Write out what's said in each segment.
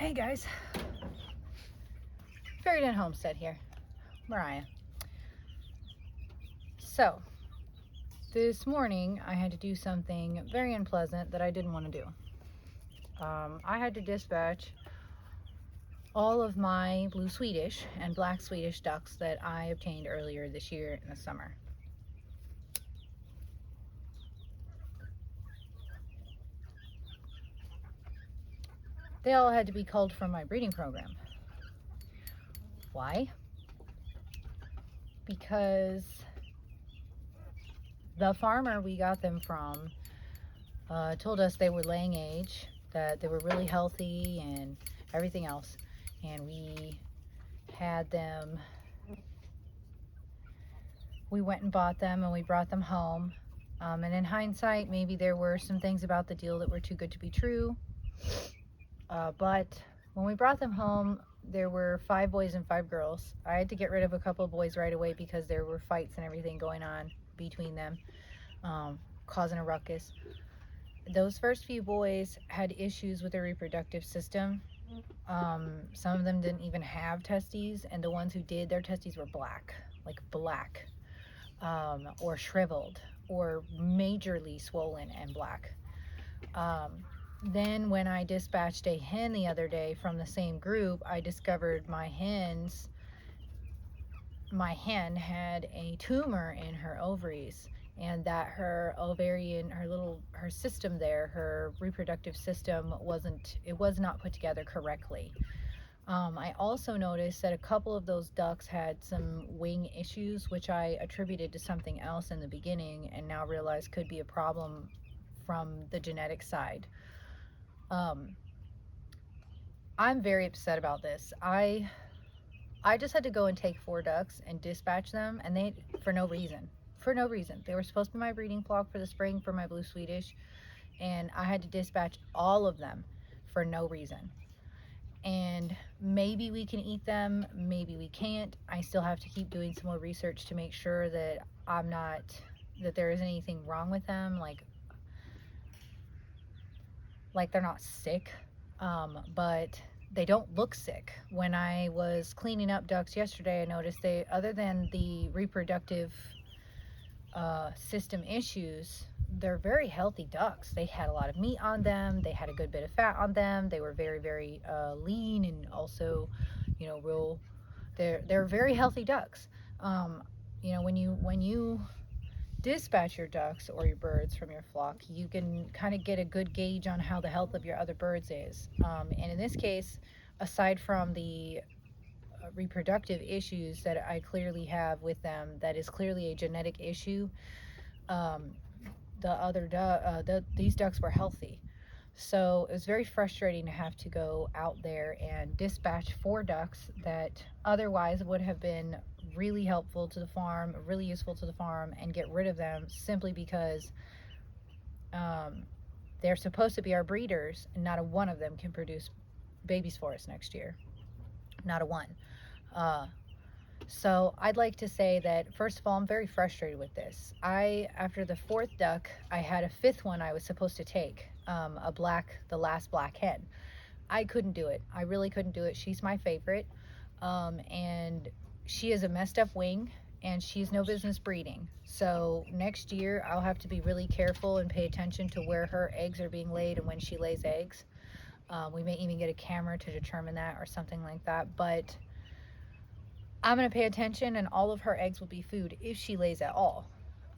Hey guys, Fairyland Homestead here, Mariah. So, this morning I had to do something very unpleasant that I didn't want to do. I had to dispatch all of my blue Swedish and black Swedish ducks that I obtained earlier this year in the summer. They all had to be culled from my breeding program. Why? Because the farmer we got them from told us they were laying age, that they were really healthy and everything else, and we had them, we went and bought them and we brought them home, and in hindsight maybe there were some things about the deal that were too good to be true, but when we brought them home there were 5 boys and 5 girls. I had to get rid of a couple of boys right away because there were fights and everything going on between them, causing a ruckus. Those first few boys had issues with their reproductive system. Some of them didn't even have testes, and the ones who did, their testes were black, like black, or shriveled, or majorly swollen and black. Then when I dispatched a hen the other day from the same group, I discovered my hen had a tumor in her ovaries, and that her ovarian, her system there, her reproductive system was not put together correctly. I also noticed that a couple of those ducks had some wing issues, which I attributed to something else in the beginning and now realize could be a problem from the genetic side. I'm very upset about this. I just had to go and take 4 ducks and dispatch them, and they, for no reason. They were supposed to be my breeding flock for the spring for my blue Swedish, and I had to dispatch all of them for no reason. And maybe we can eat them, maybe we can't. I still have to keep doing some more research to make sure that that there isn't anything wrong with them, like they're not sick, but they don't look sick. When I was cleaning up ducks yesterday, I noticed they, other than the reproductive system issues, they're very healthy ducks. They had a lot of meat on them, they had a good bit of fat on them, they were very, very lean, and also, you know, they're very healthy ducks. You know, when you dispatch your ducks or your birds from your flock, you can kind of get a good gauge on how the health of your other birds is. And in this case, aside from the reproductive issues that I clearly have with them, that is clearly a genetic issue, these ducks were healthy. So it was very frustrating to have to go out there and dispatch 4 ducks that otherwise would have been really helpful to the farm, really useful to the farm, and get rid of them simply because they're supposed to be our breeders, and not a one of them can produce babies for us next year. Not a one. So I'd like to say that, first of all, I'm very frustrated with this. After the 4th duck, I had a 5th one I was supposed to take, the last black hen. I couldn't do it. I really couldn't do it. She's my favorite, and she has a messed up wing, and she's no business breeding. So next year I'll have to be really careful and pay attention to where her eggs are being laid and when she lays eggs. We may even get a camera to determine that or something like that, but I'm going to pay attention, and all of her eggs will be food if she lays at all.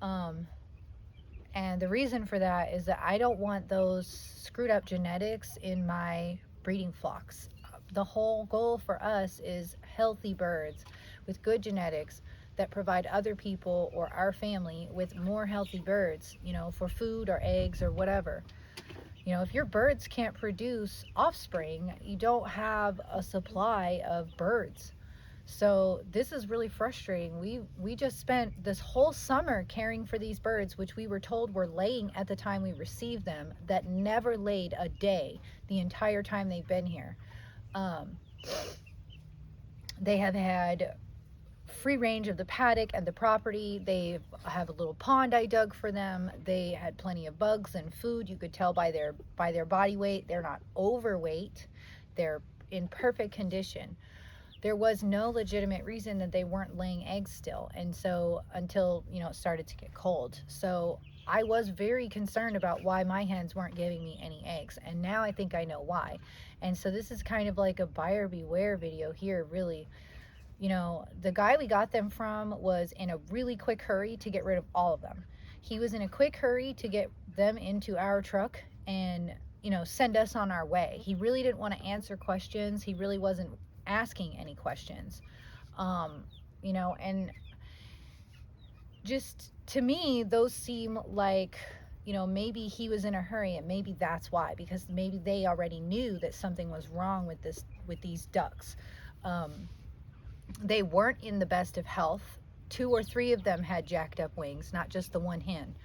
And the reason for that is that I don't want those screwed up genetics in my breeding flocks. The whole goal for us is healthy birds with good genetics that provide other people or our family with more healthy birds, you know, for food or eggs or whatever. You know, if your birds can't produce offspring, you don't have a supply of birds. So this is really frustrating. We just spent this whole summer caring for these birds, which we were told were laying at the time we received them, that never laid a day the entire time they've been here. They have had free range of the paddock and the property. They have a little pond I dug for them. They had plenty of bugs and food. You could tell by their body weight. They're not overweight. They're in perfect condition. There was no legitimate reason that they weren't laying eggs still. And so until, it started to get cold. So I was very concerned about why my hens weren't giving me any eggs. And now I think I know why. And so this is kind of like a buyer beware video here, really. The guy we got them from was in a really quick hurry to get rid of all of them. He was in a quick hurry to get them into our truck and, send us on our way. He really didn't want to answer questions. He really wasn't asking any questions. And just to me, those seem like, maybe he was in a hurry, and maybe that's why, because maybe they already knew that something was wrong with these ducks. They weren't in the best of health. 2 or 3 of them had jacked up wings, not just the one hen,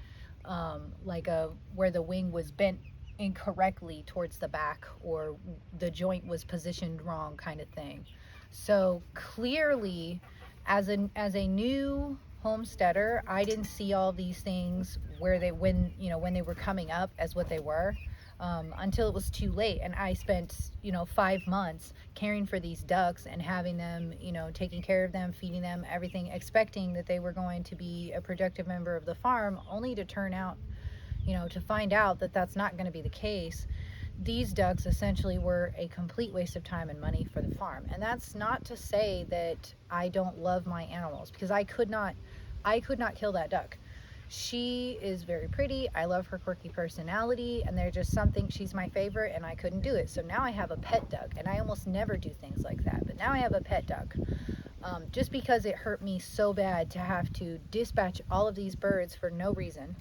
where the wing was bent incorrectly towards the back, or the joint was positioned wrong, kind of thing. So clearly, as a new homesteader, I didn't see all these things when they were coming up as what they were. Until it was too late, and I spent 5 months caring for these ducks and having them, taking care of them, feeding them, everything, expecting that they were going to be a productive member of the farm, only to turn out, to find out that that's not going to be the case. These ducks essentially were a complete waste of time and money for the farm. And that's not to say that I don't love my animals, because I could not kill that duck. She is very pretty. I love her quirky personality, and there's just something, she's my favorite, and I couldn't do it. So now I have a pet duck, and I almost never do things like that, but now I have a pet duck. Just because it hurt me so bad to have to dispatch all of these birds for no reason,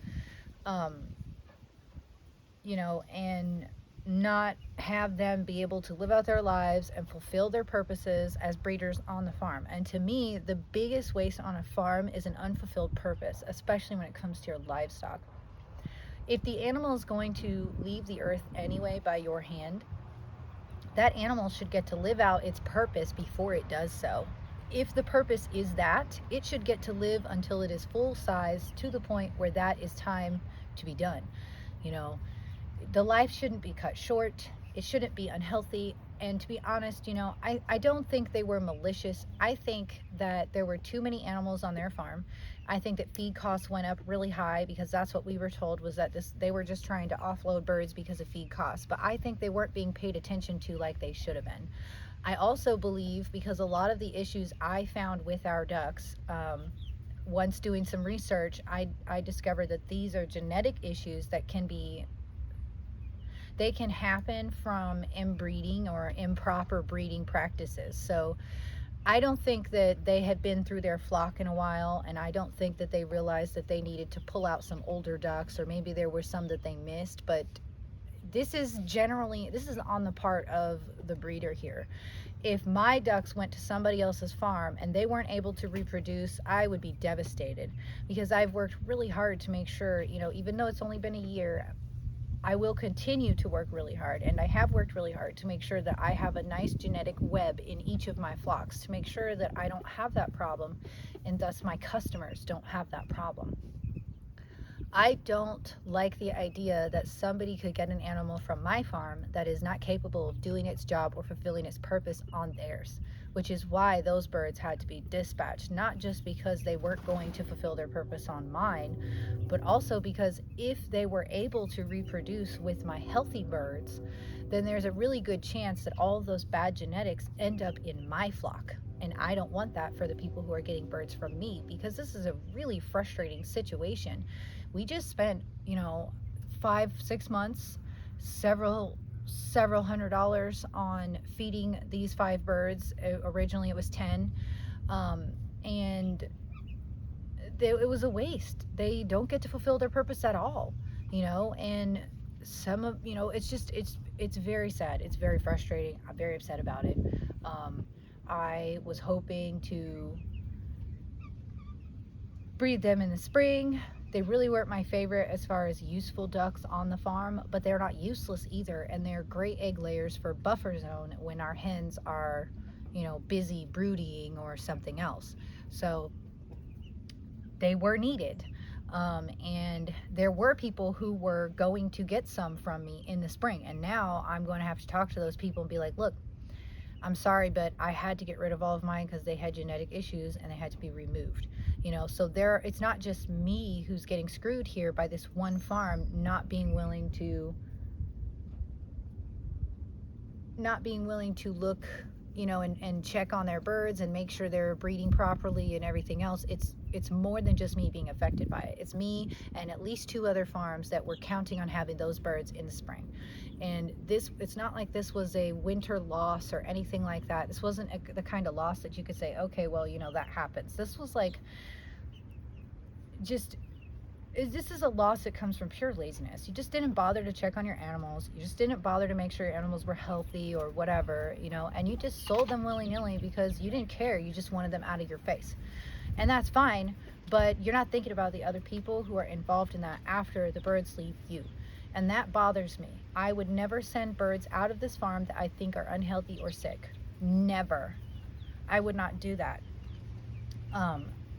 and not have them be able to live out their lives and fulfill their purposes as breeders on the farm. And to me, the biggest waste on a farm is an unfulfilled purpose, especially when it comes to your livestock. If the animal is going to leave the earth anyway by your hand, that animal should get to live out its purpose before it does so. If the purpose is that, it should get to live until it is full size, to the point where that is time to be done. The life shouldn't be cut short. It shouldn't be unhealthy. And to be honest, I don't think they were malicious. I think that there were too many animals on their farm. I think that feed costs went up really high, because that's what we were told, was that they were just trying to offload birds because of feed costs. But I think they weren't being paid attention to like they should have been. I also believe, because a lot of the issues I found with our ducks, once doing some research, I discovered that these are genetic issues that they can happen from inbreeding or improper breeding practices. So I don't think that they had been through their flock in a while, and I don't think that they realized that they needed to pull out some older ducks, or maybe there were some that they missed. But this is on the part of the breeder here. If my ducks went to somebody else's farm and they weren't able to reproduce, I would be devastated, because I've worked really hard to make sure, even though it's only been a year, I will continue to work really hard, and I have worked really hard to make sure that I have a nice genetic web in each of my flocks, to make sure that I don't have that problem, and thus my customers don't have that problem. I don't like the idea that somebody could get an animal from my farm that is not capable of doing its job or fulfilling its purpose on theirs, which is why those birds had to be dispatched, not just because they weren't going to fulfill their purpose on mine, but also because if they were able to reproduce with my healthy birds, then there's a really good chance that all of those bad genetics end up in my flock. And I don't want that for the people who are getting birds from me, because this is a really frustrating situation. We just spent, 5-6 months, several $100s on feeding these 5 birds. Originally it was 10, and it was a waste. They don't get to fulfill their purpose at all, and some of, it's very sad. It's very frustrating. I'm very upset about it. I was hoping to breed them in the spring. They really weren't my favorite as far as useful ducks on the farm, but they're not useless either, and they're great egg layers for buffer zone when our hens are, busy brooding or something else. So they were needed. And there were people who were going to get some from me in the spring, and now I'm going to have to talk to those people and be like, look, I'm sorry, but I had to get rid of all of mine because they had genetic issues and they had to be removed. So it's not just me who's getting screwed here by this one farm not being willing to look, and check on their birds and make sure they're breeding properly and everything else. It's more than just me being affected by it. It's me and at least 2 other farms that were counting on having those birds in the spring. And it's not like this was a winter loss or anything like that. This wasn't the kind of loss that you could say, okay, well, that happens. This was like this is a loss that comes from pure laziness. You just didn't bother to check on your animals. You just didn't bother to make sure your animals were healthy or whatever, and you just sold them willy-nilly because you didn't care. You just wanted them out of your face. And that's fine, but you're not thinking about the other people who are involved in that after the birds leave you. And that bothers me. I would never send birds out of this farm that I think are unhealthy or sick. Never. I would not do that.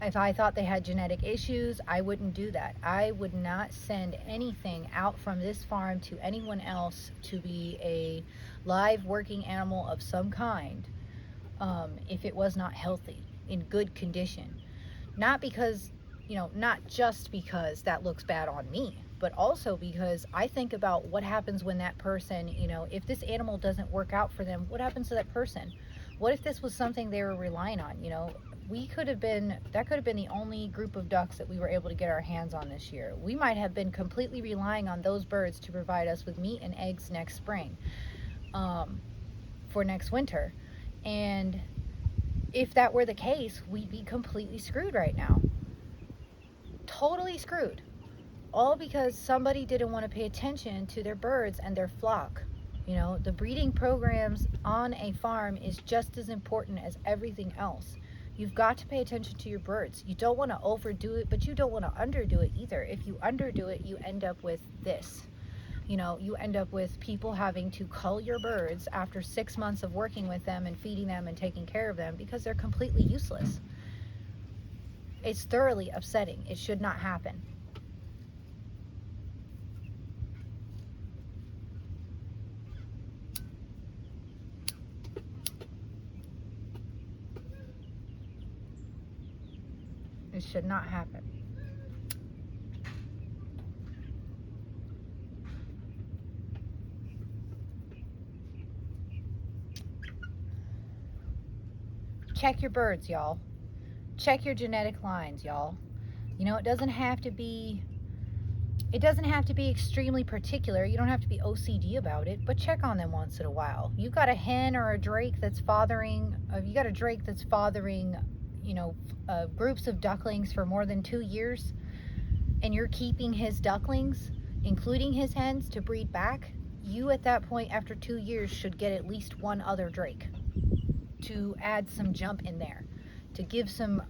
If I thought they had genetic issues, I wouldn't do that. I would not send anything out from this farm to anyone else to be a live working animal of some kind if it was not healthy, in good condition. Not because, not just because that looks bad on me, but also because I think about what happens when that person, if this animal doesn't work out for them, what happens to that person? What if this was something they were relying on? That could have been the only group of ducks that we were able to get our hands on this year. We might have been completely relying on those birds to provide us with meat and eggs next spring, for next winter. And if that were the case, we'd be completely screwed right now. Totally screwed. All because somebody didn't want to pay attention to their birds and their flock. The breeding programs on a farm is just as important as everything else. You've got to pay attention to your birds. You don't want to overdo it, but you don't want to underdo it either. If you underdo it, you end up with this. You end up with people having to cull your birds after 6 months of working with them and feeding them and taking care of them because they're completely useless. It's thoroughly upsetting. It should not happen. It should not happen. Check your birds, y'all. Check your genetic lines, y'all. It doesn't have to be extremely particular. You don't have to be OCD about it, but check on them once in a while. You got a hen or a drake that's fathering, groups of ducklings for more than 2 years, and you're keeping his ducklings, including his hens, to breed back. You at that point, after 2 years, should get at least one other drake to add some jump in there, to give some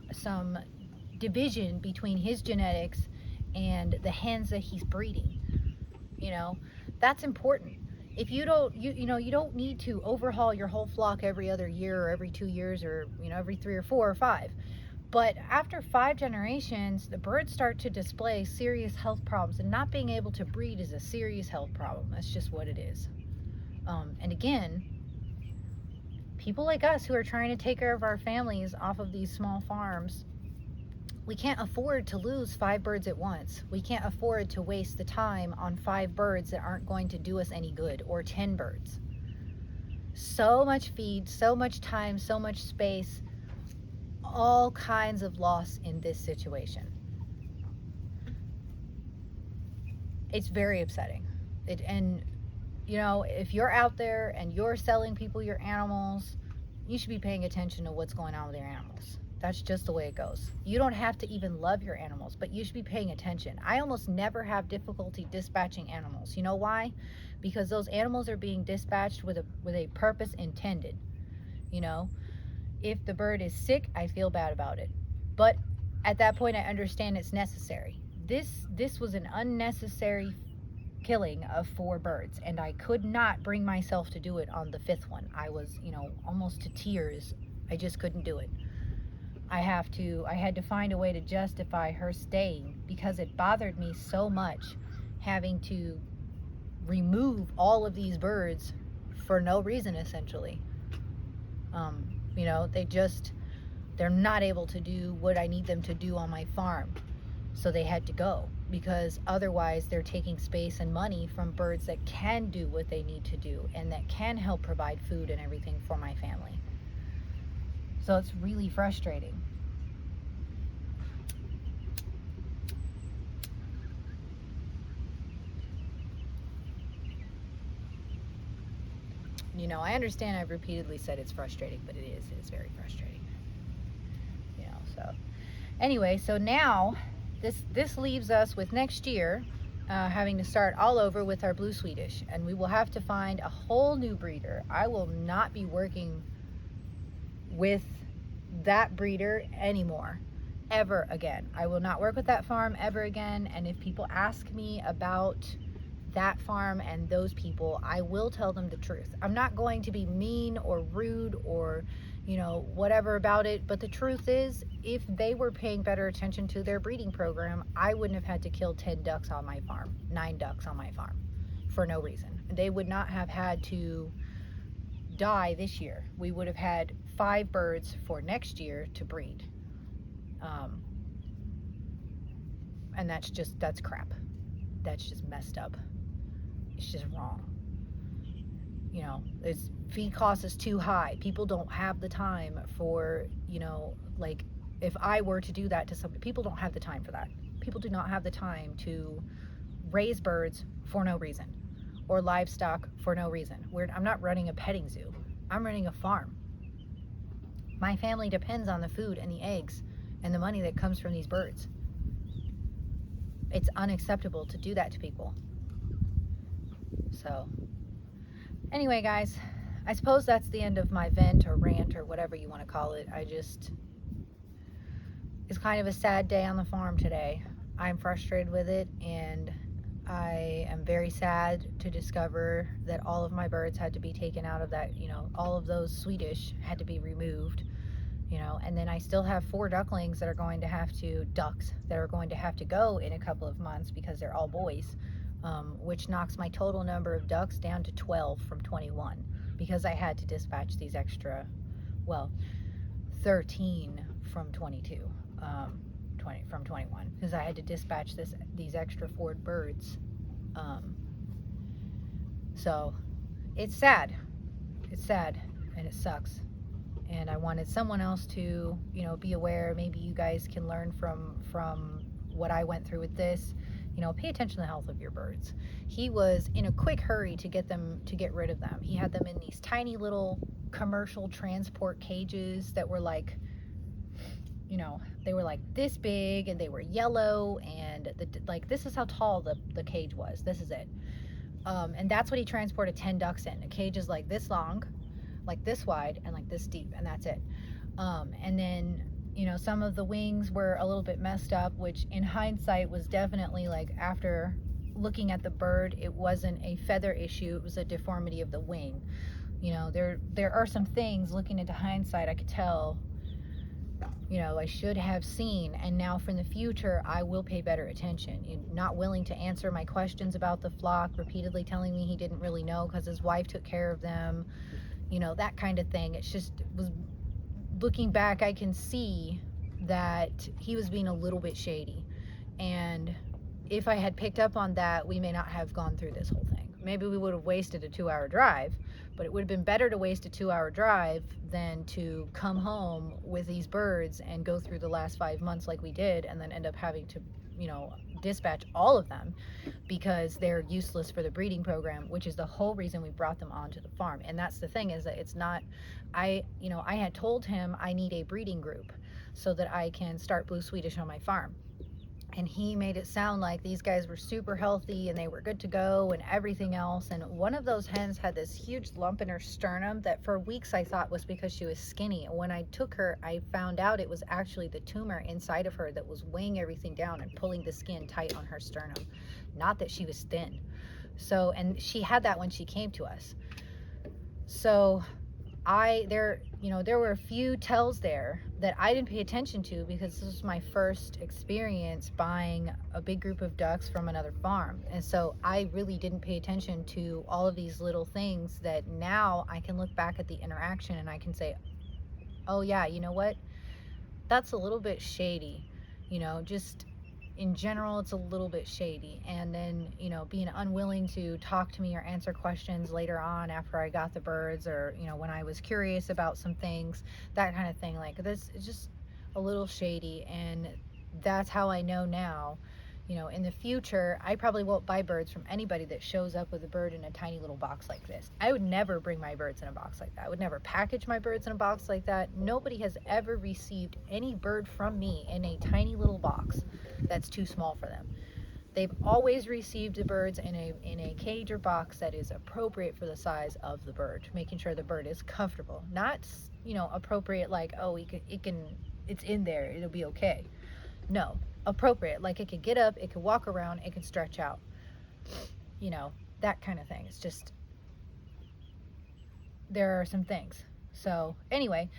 division between his genetics and the hens that he's breeding. That's important. If you don't, you don't need to overhaul your whole flock every other year or every 2 years or, every 3 or 4 or 5. But after 5 generations, the birds start to display serious health problems, and not being able to breed is a serious health problem. That's just what it is. And again, people like us who are trying to take care of our families off of these small farms, we can't afford to lose 5 birds at once. We can't afford to waste the time on 5 birds that aren't going to do us any good, or 10 birds. So much feed, so much time, so much space, all kinds of loss in this situation. It's very upsetting. If you're out there and you're selling people your animals, you should be paying attention to what's going on with your animals. That's just the way it goes. You don't have to even love your animals, but you should be paying attention. I almost never have difficulty dispatching animals. You know why? Because those animals are being dispatched with a purpose intended. If the bird is sick, I feel bad about it. But at that point, I understand it's necessary. This was an unnecessary killing of 4 birds, and I could not bring myself to do it on the 5th one. I was, almost to tears. I just couldn't do it. I had to find a way to justify her staying, because it bothered me so much having to remove all of these birds for no reason, essentially. You know, they're not able to do what I need them to do on my farm. So they had to go, because otherwise they're taking space and money from birds that can do what they need to do and that can help provide food and everything for my family. So it's really frustrating. You know, I understand I've repeatedly said it's frustrating, but it is very frustrating. You know, so anyway, so now this leaves us with next year having to start all over with our blue Swedish, and we will have to find a whole new breeder. I will not be working with that breeder anymore, ever again. I will not work with that farm ever again, and if people ask me about that farm and those people, I will tell them the truth. I'm not going to be mean or rude or, you know, whatever about it, but the truth is, if they were paying better attention to their breeding program, I wouldn't have had to kill 10 ducks on my farm, 9 ducks on my farm, for no reason. They would not have had to die this year. We would have had 5 birds for next year to breed. And that's crap. That's just messed up. It's just wrong. You know, feed cost is too high. People don't have the time for, you know, like, if I were to do that to somebody, people don't have the time for that. People do not have the time to raise birds for no reason, or livestock for no reason. I'm not running a petting zoo. I'm running a farm. My family depends on the food and the eggs and the money that comes from these birds. It's unacceptable to do that to people. So anyway, guys, I suppose that's the end of my vent or rant or whatever you want to call it. It's kind of a sad day on the farm today. I'm frustrated with it, and I am very sad to discover that all of my birds had to be taken out of that, you know, all of those Swedish had to be removed, you know, and then I still have 4 ducks that are going to have to go in a couple of months because they're all boys, which knocks my total number of ducks down to 12 from 21, because I had to dispatch these extra, 13 from 22, 20 from 21, because I had to dispatch these extra 4 birds. So it's sad, and it sucks. And I wanted someone else to, you know, be aware. Maybe you guys can learn from what I went through with this. You know, pay attention to the health of your birds. He was in a quick hurry to get rid of them. He had them in these tiny little commercial transport cages that were like, you know, they were like this big, and they were yellow, and this is how tall the cage was. This is it. And that's what he transported 10 ducks in. A cage is like this long, like this wide, and like this deep, and that's it. And then, you know, some of the wings were a little bit messed up, which in hindsight was definitely, like, after looking at the bird, it wasn't a feather issue, it was a deformity of the wing. You know, there are some things, looking into hindsight, I could tell, you know, I should have seen, and now from the future I will pay better attention. You're not willing to answer my questions about the flock, repeatedly telling me he didn't really know because his wife took care of them, you know, that kind of thing. It was, looking back, I can see that he was being a little bit shady, and if I had picked up on that, we may not have gone through this whole thing. Maybe we would have wasted a 2-hour drive, but it would have been better to waste a 2-hour drive than to come home with these birds and go through the last 5 months like we did, and then end up having to, you know, dispatch all of them because they're useless for the breeding program, which is the whole reason we brought them onto the farm. And that's the thing, is that it's not, I had told him I need a breeding group so that I can start blue Swedish on my farm. And he made it sound like these guys were super healthy and they were good to go and everything else. And one of those hens had this huge lump in her sternum that for weeks I thought was because she was skinny. And when I took her, I found out it was actually the tumor inside of her that was weighing everything down and pulling the skin tight on her sternum. Not that she was thin. So, and she had that when she came to us. So there were a few tells there that I didn't pay attention to because this was my first experience buying a big group of ducks from another farm. And so I really didn't pay attention to all of these little things that now I can look back at the interaction and I can say, oh yeah, you know what? That's a little bit shady. Just in general, it's a little bit shady. And then, being unwilling to talk to me or answer questions later on after I got the birds, or, when I was curious about some things, that kind of thing. Like, this is just a little shady. And that's how I know now, in the future, I probably won't buy birds from anybody that shows up with a bird in a tiny little box like this. I would never bring my birds in a box like that. I would never package my birds in a box like that. Nobody has ever received any bird from me in a tiny little box that's too small for them. They've always received the birds in a cage or box that is appropriate for the size of the bird, making sure the bird is comfortable. Not, appropriate like, oh, it's in there, it'll be okay. No, appropriate, like it could get up, it could walk around, it could stretch out, that kind of thing. It's just, there are some things. So anyway,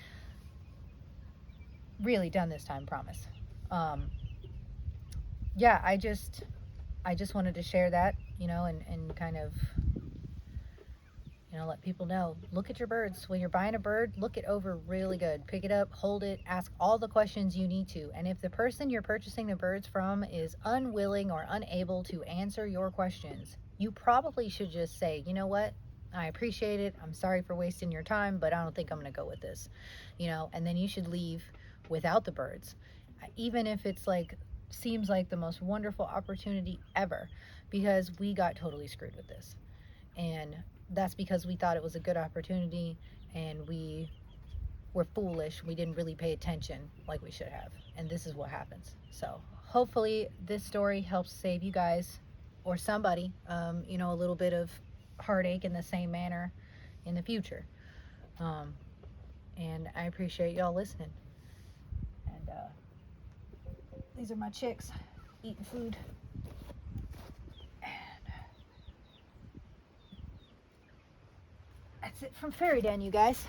really done this time, promise. Yeah, I just wanted to share that, and kind of, let people know, look at your birds. When you're buying a bird, look it over really good. Pick it up, hold it, ask all the questions you need to. And if the person you're purchasing the birds from is unwilling or unable to answer your questions, you probably should just say, you know what? I appreciate it. I'm sorry for wasting your time, but I don't think I'm going to go with this, and then you should leave without the birds. Even if it's like, seems like the most wonderful opportunity ever, because we got totally screwed with this. And that's because we thought it was a good opportunity and we were foolish. We didn't really pay attention like we should have. And this is what happens. So hopefully this story helps save you guys or somebody, a little bit of heartache in the same manner in the future. And I appreciate y'all listening. And these are my chicks eating food. That's it from Fairy Den, you guys.